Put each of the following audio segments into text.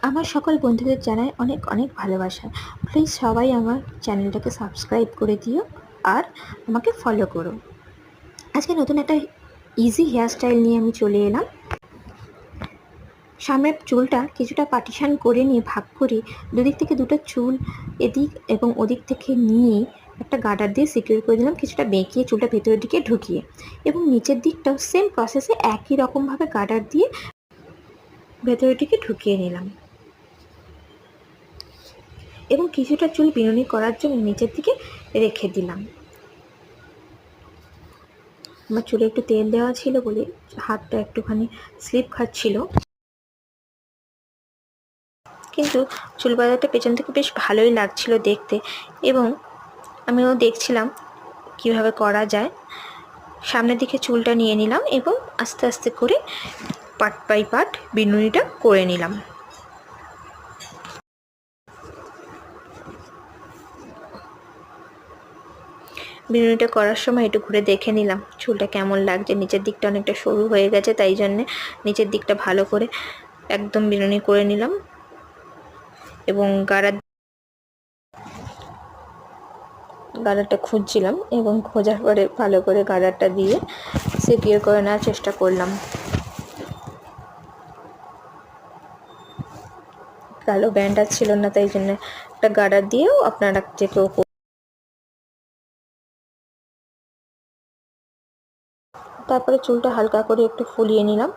আমার সকল বন্ধুদের জানাই অনেক অনেক ভালোবাসা। প্লিজ সবাই আমার চ্যানেলটাকে সাবস্ক্রাইব করে দিও আর আমাকে ফলো করো। আজকে নতুন একটা ইজি হেয়ার স্টাইল নিয়ে আমি চলে এলাম। সামনের চুলটা কিছুটা পার্টিশন করে নিয়ে ভাগ করে দুদিক থেকে দুটো চুল এদিক এবং ওদিক থেকে নিয়ে একটা গার্ডার দিয়ে সিকিউর করে দিলাম, কিছুটা বেঁকিয়ে চুলটা ভেতরের দিকে ঢুকিয়ে, এবং নিচের দিকটাও সেম প্রসেসে একই রকমভাবে গার্ডার দিয়ে ভেতরের দিকে ঢুকিয়ে নিলাম এবং কিছুটা চুল বিনুনি করার জন্য নিচের দিকে রেখে দিলাম। আমার চুলে একটু তেল দেওয়া ছিল বলে হাতটা একটুখানি স্লিপ খাচ্ছিল, কিন্তু চুল বাঁধাটা পেছন থেকে বেশ ভালোই লাগছিল দেখতে, এবং আমিও দেখছিলাম কিভাবে করা যায়। সামনের দিকে চুলটা নিয়ে নিলাম এবং আস্তে আস্তে করে পার্ট বাই পার্ট বিনুনিটা করে নিলাম। বিনুনিটা করার সময় একটু ঘুরে দেখে নিলাম চুলটা কেমন লাগছে। নিচের দিকটা অনেকটা সরু হয়ে গেছে, তাই জন্যে নিচের দিকটা ভালো করে একদম বিনুনি করে নিলাম এবং গার্ডারটা খুঁজছিলাম এবং খোঁজার পরে ভালো করে গার্ডারটা দিয়ে সিকিউর করে নেওয়ার চেষ্টা করলাম। কালো ব্যান্ড আর ছিল না, তাই জন্য একটা গার্ডার দিয়েও আপনারা যে কেউ। তারপরে চুলটা হালকা করে একটু ফুলিয়ে নিলাম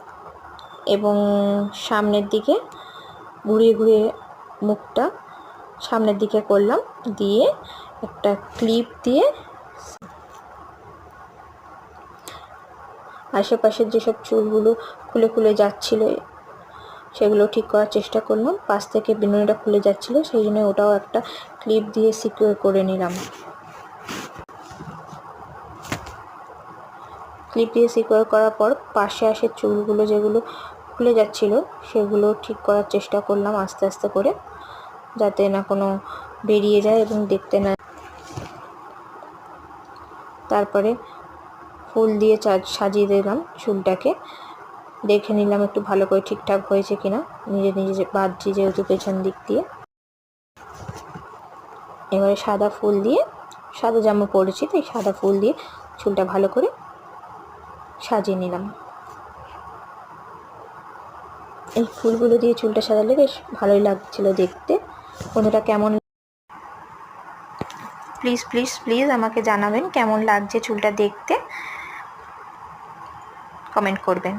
এবং সামনের দিকে ঘুরিয়ে ঘুরিয়ে মুখটা সামনের দিকে করলাম, দিয়ে একটা ক্লিপ দিয়ে আশেপাশের যেসব চুলগুলো খুলে খুলে যাচ্ছিলো সেগুলো ঠিক করার চেষ্টা করলাম। পাশ থেকে বিনুনিটা খুলে যাচ্ছিলো, সেই জন্য ওটাও একটা ক্লিপ দিয়ে সিকিউর করে নিলাম। ক্লিপ দিয়ে সিকিউর করার পর পাশে চুলগুলো যেগুলো খুলে যাচ্ছিলো সেগুলো ঠিক করার চেষ্টা করলাম আস্তে আস্তে করে, যাতে না কোনো বেরিয়ে যায় এবং দেখতে না। তারপরে ফুল দিয়ে সাজিয়ে দিলাম চুলটাকে, দেখে নিলাম একটু ভালো করে ঠিকঠাক হয়েছে কিনা। নিজে নিজে বাঁধছি যেহেতু পেছন দিক দিয়ে। এবারে সাদা ফুল দিয়ে, সাদা জামা পরেছি তাই সাদা ফুল দিয়ে চুলটা ভালো করে সাজিয়ে নিলাম। এই ফুলগুলো দিয়ে চুলটা সাজালে বেশ ভালোই লাগছিল দেখতে। বন্ধুরা কেমন, প্লিজ প্লিজ প্লিজ আমাকে জানাবেন কেমন লাগছে চুলটা দেখতে, কমেন্ট করবেন।